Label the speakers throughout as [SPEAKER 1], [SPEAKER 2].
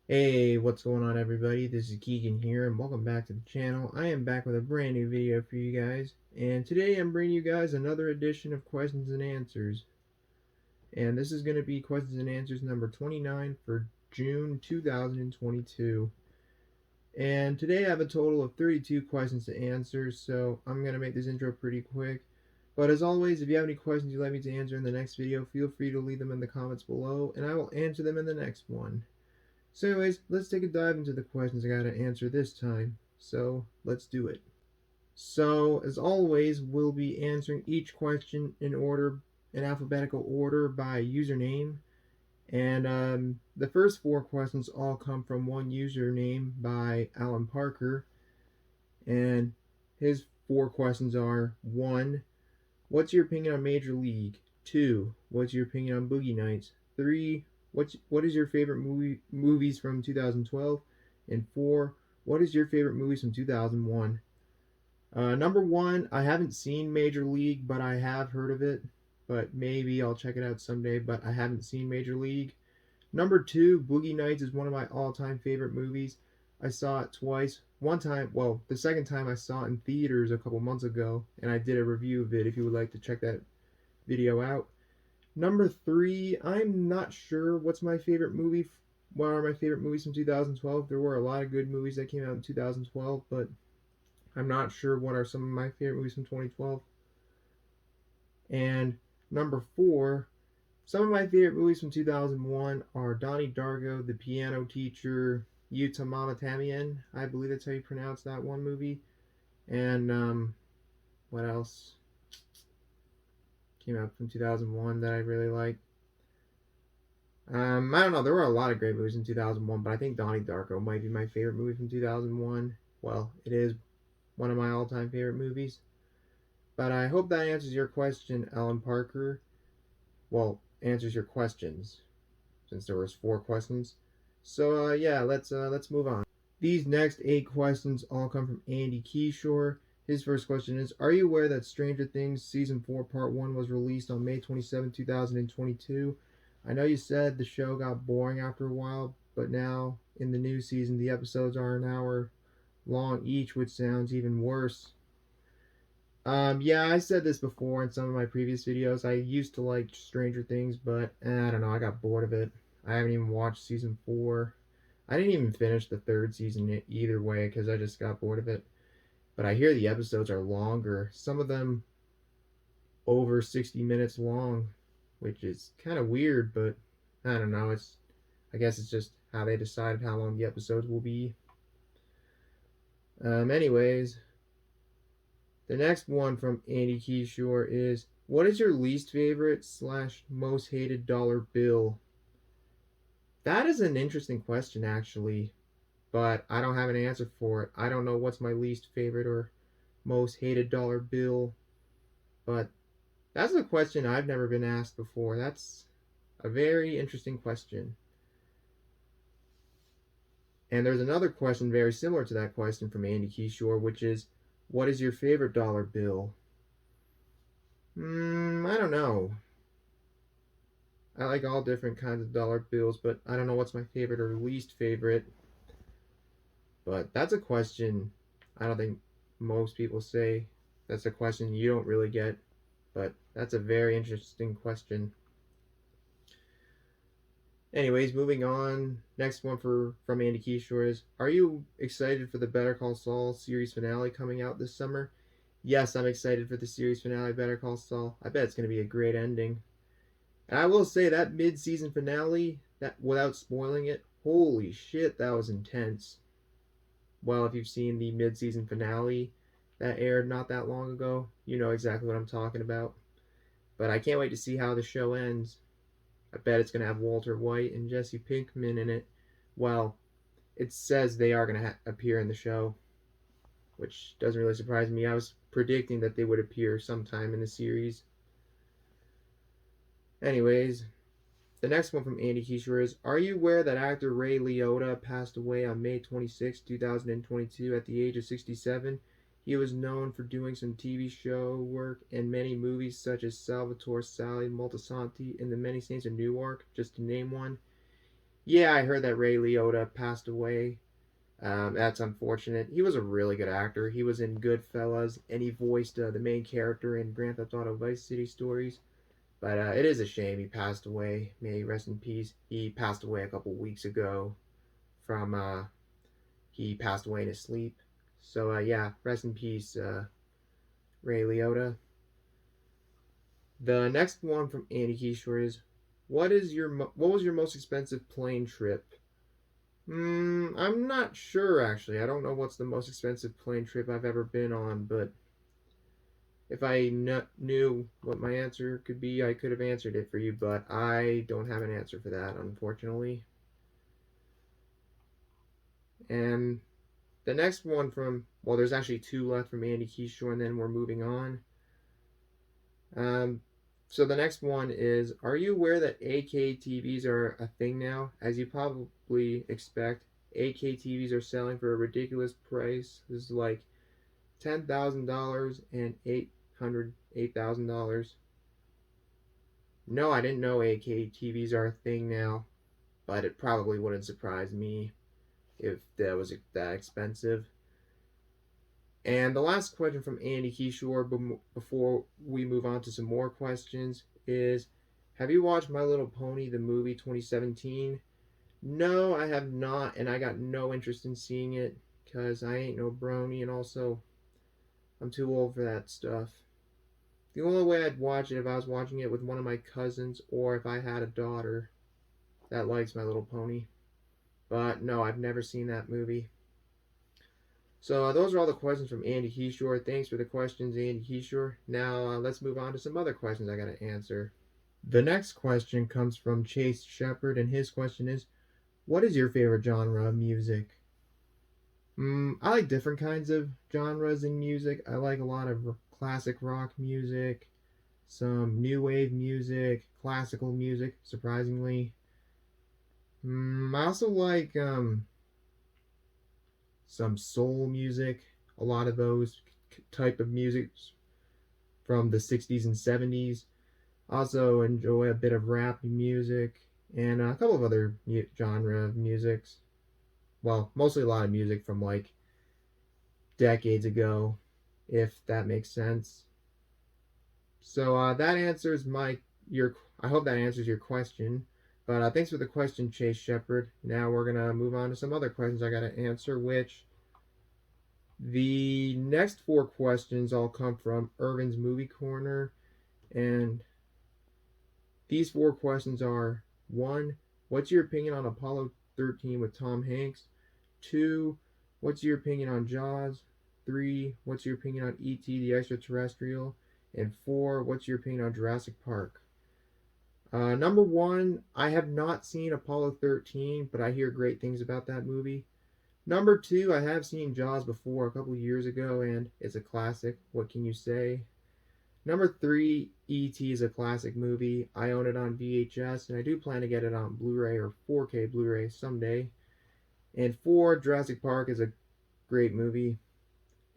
[SPEAKER 1] Hey, what's going on everybody? This is Keegan here and welcome back to the channel. I am back with a brand new video for you guys. And today I'm bringing you guys another edition of questions and answers. And this is going to be questions and answers number 29 for June 2022. And today I have a total of 32 questions to answer, so I'm going to make this intro pretty quick. But as always, if you have any questions you'd like me to answer in the next video, feel free to leave them in the comments below and I will answer them in the next one. So anyways, let's take a dive into the questions I gotta answer this time. So let's do it. So as always, we'll be answering each question in alphabetical order by username. And the first four questions all come from one username by Alan Parker. And his four questions are: 1. What's your opinion on Major League? 2. What's your opinion on Boogie Nights? 3. What is your favorite movies from 2012? And 4. What is your favorite movies from 2001? Number 1, I haven't seen Major League, but I have heard of it. But maybe I'll check it out someday, but I haven't seen Major League. Number 2, Boogie Nights is one of my all-time favorite movies. I saw it twice. One time, well, the second time I saw it in theaters a couple months ago, and I did a review of it if you would like to check that video out. Number 3, I'm not sure what's my favorite movie. What are my favorite movies from 2012? There were a lot of good movies that came out in 2012, but I'm not sure what are some of my favorite movies from 2012. And number 4, some of my favorite movies from 2001 are Donnie Darko, The Piano Teacher, Yuta Mama Tamien. I believe that's how you pronounce that one movie. And what else came out from 2001 that I really like? I don't know. There were a lot of great movies in 2001, but I think Donnie Darko might be my favorite movie from 2001. Well, it is one of my all-time favorite movies. But I hope that answers your question, Alan Parker. Well, answers your questions, since there was 4 questions. So yeah, let's move on. These next 8 questions all come from andykishore. His first question is: are you aware that Stranger Things Season 4 Part 1 was released on May 27, 2022? I know you said the show got boring after a while, but now in the new season the episodes are an hour long each, which sounds even worse. Yeah, I said this before in some of my previous videos. I used to like Stranger Things, but I don't know, I got bored of it. I haven't even watched season 4. I didn't even finish the third season either way because I just got bored of it. But I hear the episodes are longer, some of them over 60 minutes long, which is kind of weird, but I don't know. I guess it's just how they decided how long the episodes will be. Anyways, the next one from Andy Keyshore is: what is your least favorite / most hated dollar bill? That is an interesting question, actually, but I don't have an answer for it. I don't know what's my least favorite or most hated dollar bill, but that's a question I've never been asked before. That's a very interesting question. And there's another question very similar to that question from Andy Keyshore, which is: what is your favorite dollar bill? I don't know. I like all different kinds of dollar bills, but I don't know what's my favorite or least favorite. But that's a question I don't think most people say. That's a question you don't really get, but that's a very interesting question. Anyways, moving on. Next one from Andy Keyshore is: are you excited for the Better Call Saul series finale coming out this summer? Yes, I'm excited for the series finale of Better Call Saul. I bet it's going to be a great ending. And I will say that mid-season finale, that without spoiling it, holy shit, that was intense. Well, if you've seen the mid-season finale that aired not that long ago, you know exactly what I'm talking about. But I can't wait to see how the show ends. I bet it's going to have Walter White and Jesse Pinkman in it. Well, it says they are going to appear in the show, which doesn't really surprise me. I was predicting that they would appear sometime in the series. Anyways, the next one from Andy Kishore is: are you aware that actor Ray Leota passed away on May 26, 2022 at the age of 67? He was known for doing some TV show work and many movies such as Salvatore Sally, Moltisanti, and The Many Saints of Newark, just to name one. Yeah, I heard that Ray Leota passed away. That's unfortunate. He was a really good actor. He was in Goodfellas, and he voiced the main character in Grand Theft Auto Vice City stories. But it is a shame he passed away. May he rest in peace. He passed away a couple weeks ago from he passed away in his sleep. So yeah, rest in peace, Ray Leota. The next one from Andy Kishore is, what was your most expensive plane trip? I'm not sure actually. I don't know what's the most expensive plane trip I've ever been on, but if I knew what my answer could be, I could have answered it for you, but I don't have an answer for that, unfortunately. And the next one from, well, there's actually two left from Andy Kishore, and then we're moving on. Um, so the next one is, are you aware that 8K TVs are a thing now? As you probably expect, 8K TVs are selling for a ridiculous price. This is like $10,000 and $8,000. No, I didn't know 8K TVs are a thing now, but it probably wouldn't surprise me if that was that expensive. And the last question from Andy Kishore before we move on to some more questions is, have you watched My Little Pony, the movie 2017? No, I have not, and I got no interest in seeing it because I ain't no brony, and also I'm too old for that stuff. The only way I'd watch it if I was watching it with one of my cousins or if I had a daughter that likes My Little Pony. But no, I've never seen that movie. So those are all the questions from Andy Kishore. Thanks for the questions, Andy Kishore. Now let's move on to some other questions I gotta answer. The next question comes from Chase Shepard, and his question is, what is your favorite genre of music? I like different kinds of genres in music. I like a lot of classic rock music, some new wave music, classical music, surprisingly. I also like some soul music, a lot of those type of music from the 60s and 70s. Also enjoy a bit of rap music and a couple of other genre of musics. Well, mostly a lot of music from like decades ago, if that makes sense. So that answers your. I hope that answers your question. But thanks for the question, Chase Shepard. Now we're gonna move on to some other questions I gotta answer, which the next four questions all come from Ervin's Movie Corner, and these four questions are: one, what's your opinion on Apollo 13 with Tom Hanks? Two, what's your opinion on Jaws? Three, what's your opinion on E.T. the Extraterrestrial? And four, what's your opinion on Jurassic Park? Number one, I have not seen Apollo 13, but I hear great things about that movie. Number two, I have seen Jaws before a couple years ago, and it's a classic. What can you say? Number three, E.T. is a classic movie. I own it on VHS, and I do plan to get it on Blu-ray or 4K Blu-ray someday. And four, Jurassic Park is a great movie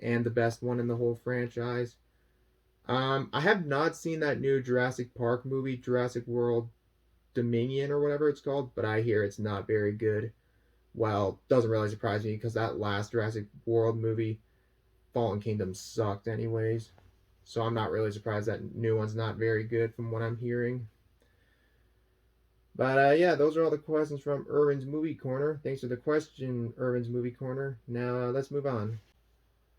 [SPEAKER 1] and the best one in the whole franchise. I have not seen that new Jurassic Park movie, Jurassic World Dominion or whatever it's called, but I hear it's not very good. Well, doesn't really surprise me because that last Jurassic World movie, Fallen Kingdom, sucked anyways. So I'm not really surprised that new one's not very good from what I'm hearing. But yeah, those are all the questions from Ervin's Movie Corner. Thanks for the question, Ervin's Movie Corner. Now let's move on.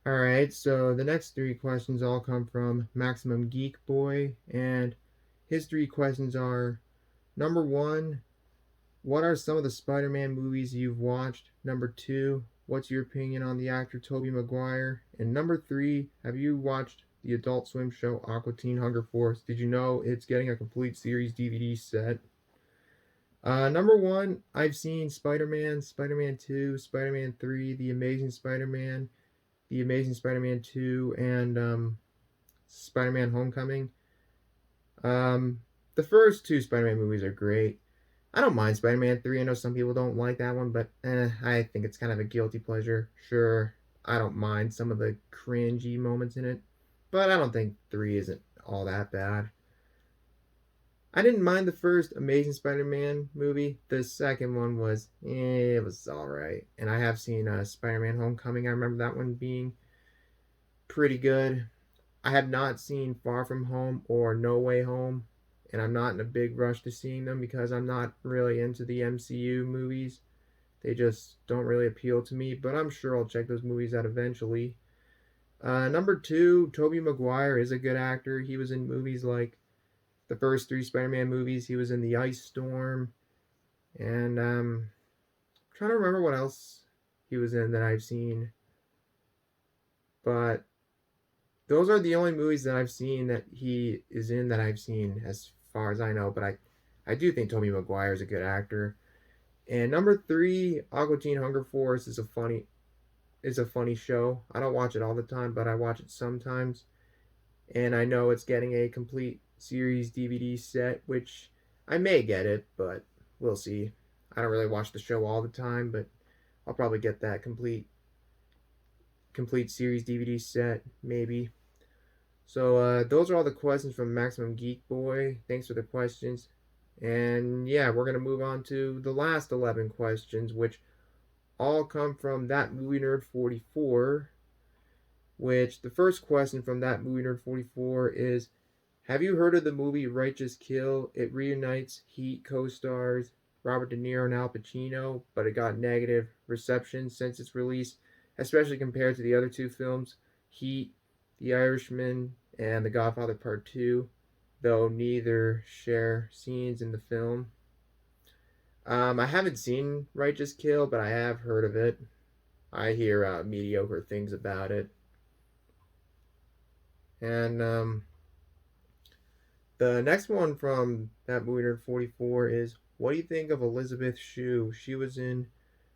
[SPEAKER 1] Alright, so the next three questions all come from Maximum Geek Boy, and his three questions are: number one, what are some of the Spider-Man movies you've watched? Number two, what's your opinion on the actor Tobey Maguire? And number three, have you watched the Adult Swim show Aqua Teen Hunger Force? Did you know it's getting a complete series DVD set? Number one, I've seen Spider-Man, Spider-Man 2, Spider-Man 3, The Amazing Spider-Man, The Amazing Spider-Man 2, and Spider-Man Homecoming. The first two Spider-Man movies are great. I don't mind Spider-Man 3. I know some people don't like that one, but I think it's kind of a guilty pleasure. Sure, I don't mind some of the cringy moments in it, but I don't think 3 isn't all that bad. I didn't mind the first Amazing Spider-Man movie. The second one was, it was alright. And I have seen Spider-Man Homecoming. I remember that one being pretty good. I have not seen Far From Home or No Way Home, and I'm not in a big rush to seeing them because I'm not really into the MCU movies. They just don't really appeal to me, but I'm sure I'll check those movies out eventually. Number two, Tobey Maguire is a good actor. He was in movies like the first three Spider-Man movies. He was in The Ice Storm, and I'm trying to remember what else he was in that I've seen. But those are the only movies that I've seen that he is in that I've seen, as far as I know. But I do think Tobey Maguire is a good actor. And number three, Aqua Teen Hunger Force is a funny show. I don't watch it all the time, but I watch it sometimes. And I know it's getting a complete series DVD set, which I may get it, but we'll see. I don't really watch the show all the time, but I'll probably get that complete series DVD set, maybe. So those are all the questions from Maximum Geek Boy. Thanks for the questions. And yeah, we're gonna move on to the last 11 questions, which all come from ThatMovieNerd 44. Which the first question from ThatMovieNerd 44 is, have you heard of the movie Righteous Kill? It reunites Heat co-stars Robert De Niro and Al Pacino, but it got negative reception since its release, especially compared to the other two films, Heat, The Irishman, and The Godfather Part 2, though neither share scenes in the film. I haven't seen Righteous Kill, but I have heard of it. I hear mediocre things about it. And the next one from ThatMovieNerd 44 is, what do you think of Elizabeth Shue? She was in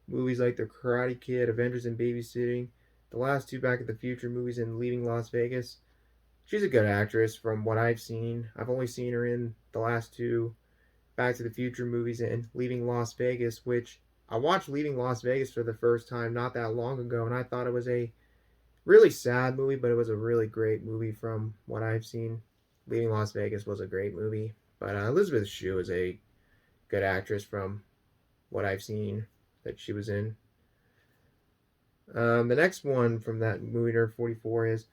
[SPEAKER 1] movies like The Karate Kid, Avengers, and Babysitting, the last two Back to the Future movies, and Leaving Las Vegas. She's a good actress from what I've seen. I've only seen her in the last two Back to the Future movies and Leaving Las Vegas, which I watched Leaving Las Vegas for the first time not that long ago, and I thought it was a really sad movie, but it was a really great movie from what I've seen. Leaving Las Vegas was a great movie, but Elizabeth Shue is a good actress from what I've seen that she was in. The next one from ThatMovieNerd 44 is,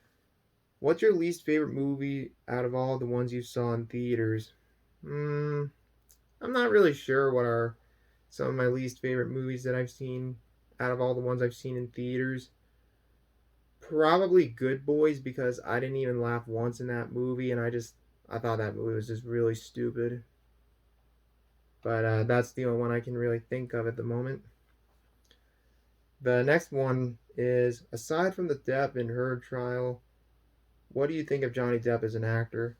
[SPEAKER 1] what's your least favorite movie out of all the ones you saw in theaters? I'm not really sure what are some of my least favorite movies that I've seen out of all the ones I've seen in theaters. Probably Good Boys, because I didn't even laugh once in that movie, and I thought that movie was just really stupid. But that's the only one I can really think of at the moment. The next one is, aside from the Depp and Heard trial, what do you think of Johnny Depp as an actor?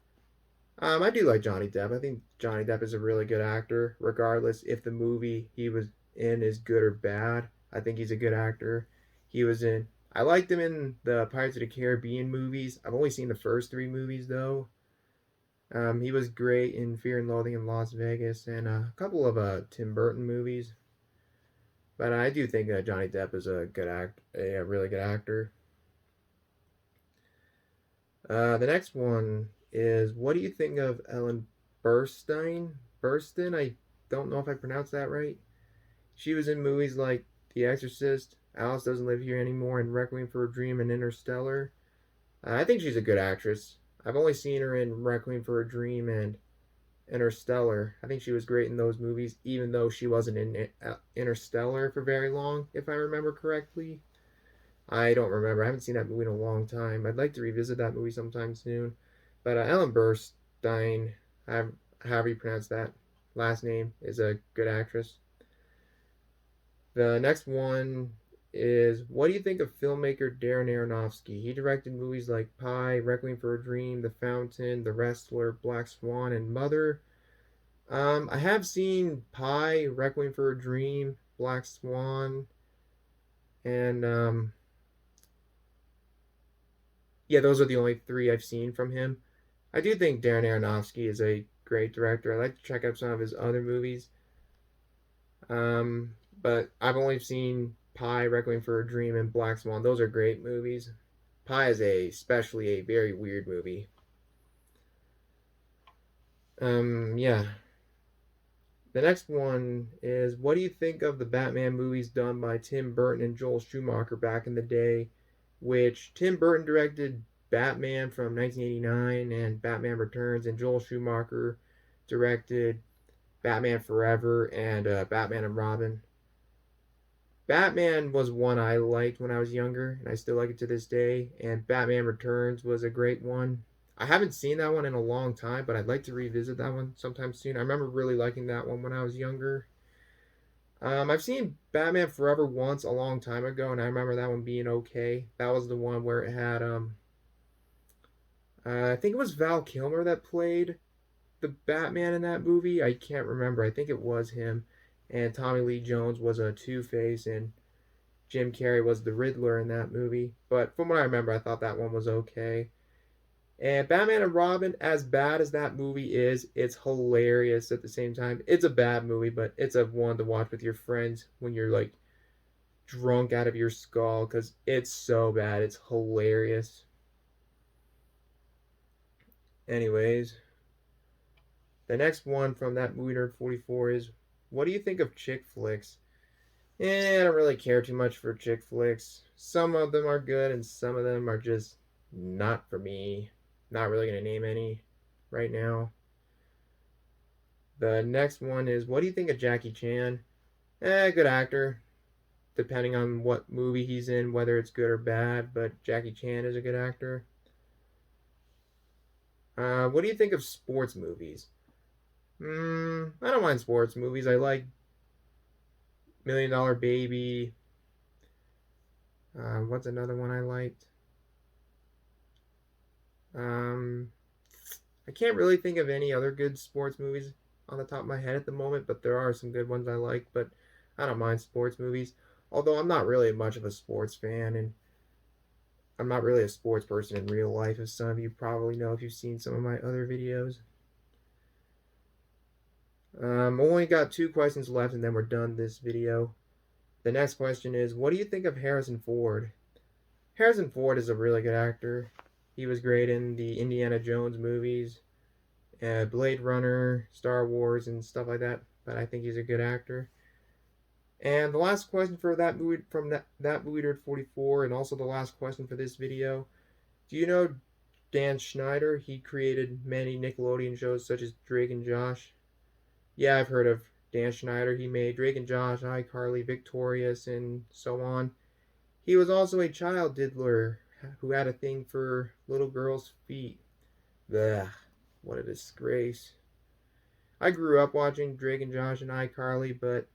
[SPEAKER 1] I do like Johnny Depp. I think Johnny Depp is a really good actor, regardless if the movie he was in is good or bad. I think he's a good actor. He was in. I liked him in the Pirates of the Caribbean movies. I've only seen the first three movies though. He was great in Fear and Loathing in Las Vegas and a couple of Tim Burton movies. But I do think Johnny Depp is a really good actor. The next one is, what do you think of Ellen Burstein? Burstin? I don't know if I pronounced that right. She was in movies like The Exorcist, Alice Doesn't Live Here Anymore, and Requiem for a Dream and Interstellar. I think she's a good actress. I've only seen her in Requiem for a Dream and Interstellar. I think she was great in those movies, even though she wasn't in Interstellar for very long, if I remember correctly. I don't remember. I haven't seen that movie in a long time. I'd like to revisit that movie sometime soon. But Ellen Burstyn, however you pronounce that last name, is a good actress. The next one is, what do you think of filmmaker Darren Aronofsky? He directed movies like Pi, Requiem for a Dream, The Fountain, The Wrestler, Black Swan, and Mother. I have seen Pi, Requiem for a Dream, Black Swan, and yeah, those are the only three I've seen from him. I do think Darren Aronofsky is a great director. I like to check out some of his other movies. But I've only seen Pi, Requiem for a Dream, and Black Swan. Those are great movies. Pi is especially a very weird movie. Yeah. The next one is, what do you think of the Batman movies done by Tim Burton and Joel Schumacher back in the day? Which Tim Burton directed Batman from 1989 and Batman Returns, and Joel Schumacher directed Batman Forever and Batman and Robin. Batman was one I liked when I was younger, and I still like it to this day. And Batman Returns was a great one. I haven't seen that one in a long time, but I'd like to revisit that one sometime soon. I remember really liking that one when I was younger. I've seen Batman Forever once a long time ago, and I remember that one being okay. That was the one where it had I think it was Val Kilmer that played the Batman in that movie. I can't remember. I think it was him, and Tommy Lee Jones was a Two Face, and Jim Carrey was the Riddler in that movie. But from what I remember, I thought that one was okay. And Batman and Robin, as bad as that movie is, it's hilarious at the same time. It's a bad movie, but it's a one to watch with your friends when you're like drunk out of your skull because it's so bad. It's hilarious. Anyways, the next one from that movie nerd 44 is, what do you think of chick flicks? I don't really care too much for chick flicks. Some of them are good and some of them are just not for me. Not really going to name any right now. The next one is, what do you think of Jackie Chan? Good actor. Depending on what movie he's in, whether it's good or bad, but Jackie Chan is a good actor. What do you think of sports movies? I don't mind sports movies. I like Million Dollar Baby. What's another one I liked? I can't really think of any other good sports movies on the top of my head at the moment, but there are some good ones I like. But I don't mind sports movies. Although I'm not really much of a sports fan, and I'm not really a sports person in real life, as some of you probably know if you've seen some of my other videos. Only got 2 questions left, and then we're done this video. The next question is, what do you think of Harrison Ford? Harrison Ford is a really good actor. He was great in the Indiana Jones movies, Blade Runner, Star Wars, and stuff like that. But I think he's a good actor. And the last question for that movie from that movie nerd 44, and also the last question for this video. Do you know Dan Schneider? He created many Nickelodeon shows such as Drake and Josh. Yeah, I've heard of Dan Schneider. He made Drake and Josh, iCarly, Victorious, and so on. He was also a child diddler who had a thing for little girls' feet. Ugh, what a disgrace. I grew up watching Drake and Josh and iCarly, but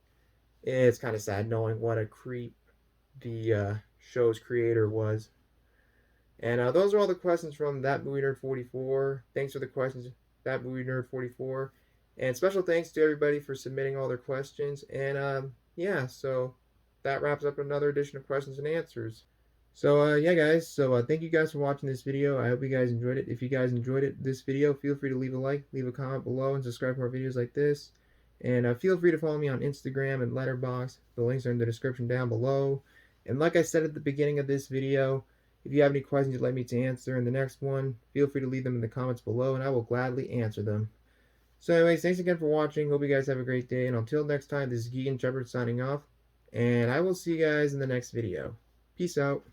[SPEAKER 1] it's kind of sad knowing what a creep the show's creator was. And those are all the questions from That Movie Nerd 44. Thanks for the questions, That Movie Nerd 44. And special thanks to everybody for submitting all their questions. And yeah, so that wraps up another edition of Questions and Answers. So yeah, guys. So thank you guys for watching this video. I hope you guys enjoyed it. If you guys enjoyed this video, feel free to leave a like, leave a comment below, and subscribe for more videos like this. And feel free to follow me on Instagram and Letterboxd. The links are in the description down below. And like I said at the beginning of this video, if you have any questions you'd like me to answer in the next one, feel free to leave them in the comments below, and I will gladly answer them. So anyways, thanks again for watching. Hope you guys have a great day. And until next time, this is Geekboy signing off. And I will see you guys in the next video. Peace out.